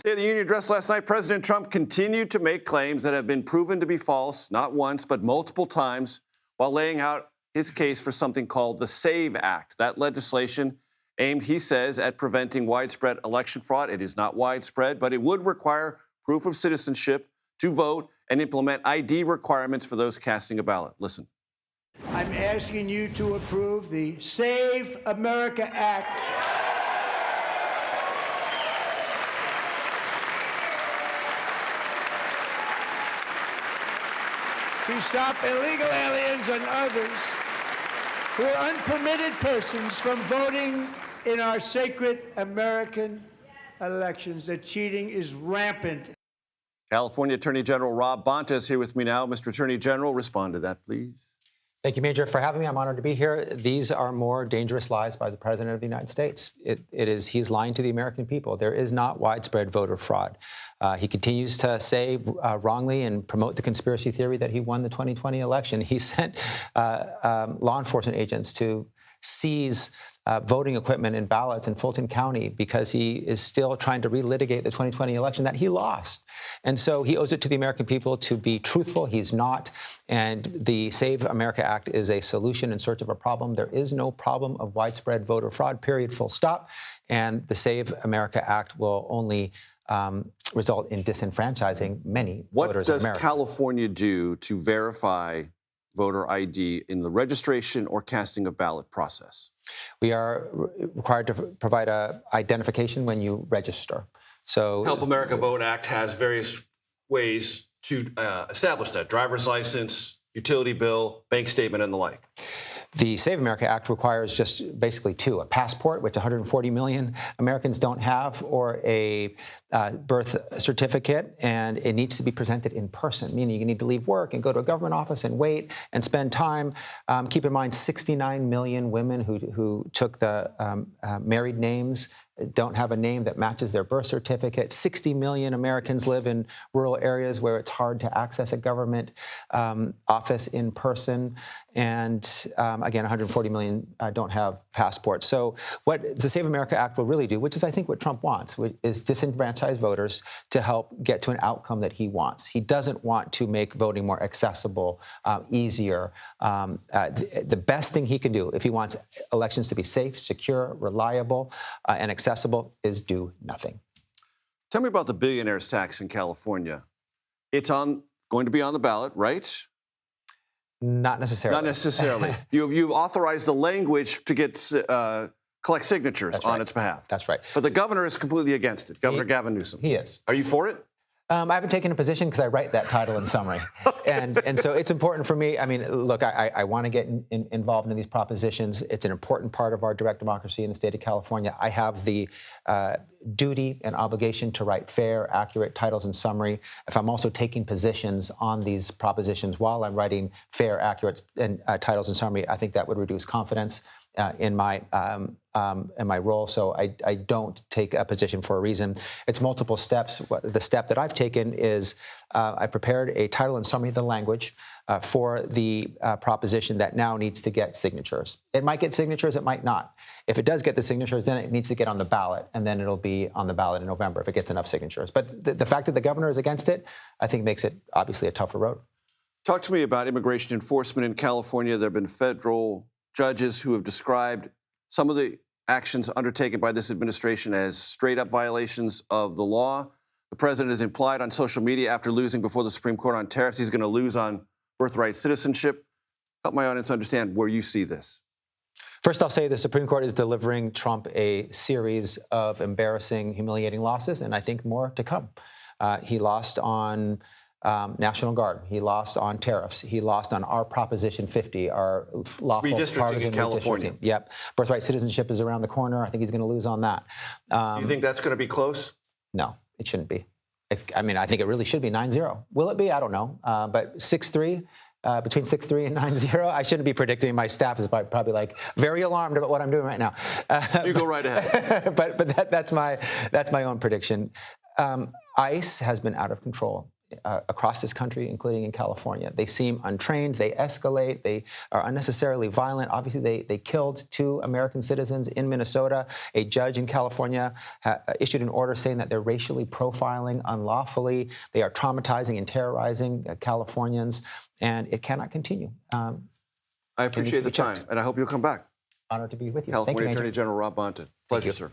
State of the Union address last night, President Trump continued to make claims that have been proven to be false, not once, but multiple times, while laying out his case for something called the SAVE Act. That legislation aimed, he says, at preventing widespread election fraud. It is not widespread, but it would require proof of citizenship to vote and implement ID requirements for those casting a ballot. Listen. I'm asking you to approve the Save America Act. To stop illegal aliens and others who are unpermitted persons from voting in our sacred American elections. The cheating is rampant. California Attorney General Rob Bonta is here with me now. Mr. Attorney General, respond to that, please. Thank you, Major, for having me. I'm honored to be here. These are more dangerous lies by the President of the United States. He's lying to the American people. There is not widespread voter fraud. He continues to say wrongly and promote the conspiracy theory that he won the 2020 election. He sent law enforcement agents to seize voting equipment and ballots in Fulton County because he is still trying to relitigate the 2020 election that he lost. And so he owes it to the American people to be truthful. He's not. And the Save America Act is a solution in search of a problem. There is no problem of widespread voter fraud, period, full stop. And the Save America Act will only result in disenfranchising many voters in America. What does California do to verify voter ID in the registration or casting of ballot process? We are required to provide an identification when you register. So, Help America Vote Act has various ways to establish that: driver's license, utility bill, bank statement, and the like. The Save America Act requires just basically two: a passport, which 140 million Americans don't have, or a birth certificate, and it needs to be presented in person, meaning you need to leave work and go to a government office and wait and spend time. Keep in mind, 69 million women who took the married names don't have a name that matches their birth certificate. 60 million Americans live in rural areas where it's hard to access a government office in person. And again, 140 million don't have passports. So what the Save America Act will really do, which is I think what Trump wants, is disenfranchise voters to help get to an outcome that he wants. He doesn't want to make voting more accessible, easier. The best thing he can do if he wants elections to be safe, secure, reliable, and accessible is do nothing. Tell me about the billionaire's tax in California. It's going to be on the ballot, right? Not necessarily. Not necessarily. You've authorized the language to get collect signatures on its behalf. That's right. But the governor is completely against it, Governor Gavin Newsom. He is. Are you for it? I haven't taken a position because I write that title and summary. Okay. And so it's important for me. I mean, look, I want to get involved in these propositions. It's an important part of our direct democracy in the state of California. I have the duty and obligation to write fair, accurate titles and summary. If I'm also taking positions on these propositions while I'm writing fair, accurate titles and summary, I think that would reduce confidence in my role. So I don't take a position for a reason. It's multiple steps. The step that I've taken is I prepared a title and summary of the language for the proposition that now needs to get signatures. It might get signatures, it might not. If it does get the signatures, then it needs to get on the ballot, and then it'll be on the ballot in November if it gets enough signatures. But the fact that the governor is against it, I think makes it obviously a tougher road. Talk to me about immigration enforcement in California. There have been federal judges who have described some of the actions undertaken by this administration as straight-up violations of the law. The president has implied on social media after losing before the Supreme Court on tariffs, he's going to lose on birthright citizenship. Help my audience understand where you see this. First, I'll say the Supreme Court is delivering Trump a series of embarrassing, humiliating losses, and I think more to come. He lost on National Guard. He lost on tariffs. He lost on our Proposition 50, our lawful partisan in California. Redistricting. Yep. Birthright citizenship is around the corner. I think he's going to lose on that. Do you think that's going to be close? No, it shouldn't be. I mean, I think it really should be 9-0. Will it be? I don't know. But 6-3, between 6-3 and 9-0, I shouldn't be predicting. My staff is probably like very alarmed about what I'm doing right now. You go right ahead. But that's my own prediction. ICE has been out of control across this country, including in California. They seem untrained, they escalate, they are unnecessarily violent. Obviously, they killed 2 American citizens in Minnesota. A judge in California issued an order saying that they're racially profiling unlawfully. They are traumatizing and terrorizing Californians, and it cannot continue. I appreciate the time, and I hope you'll come back. Honored to be with you. California Thank you, Attorney Major. General Rob Bonta. Pleasure, sir.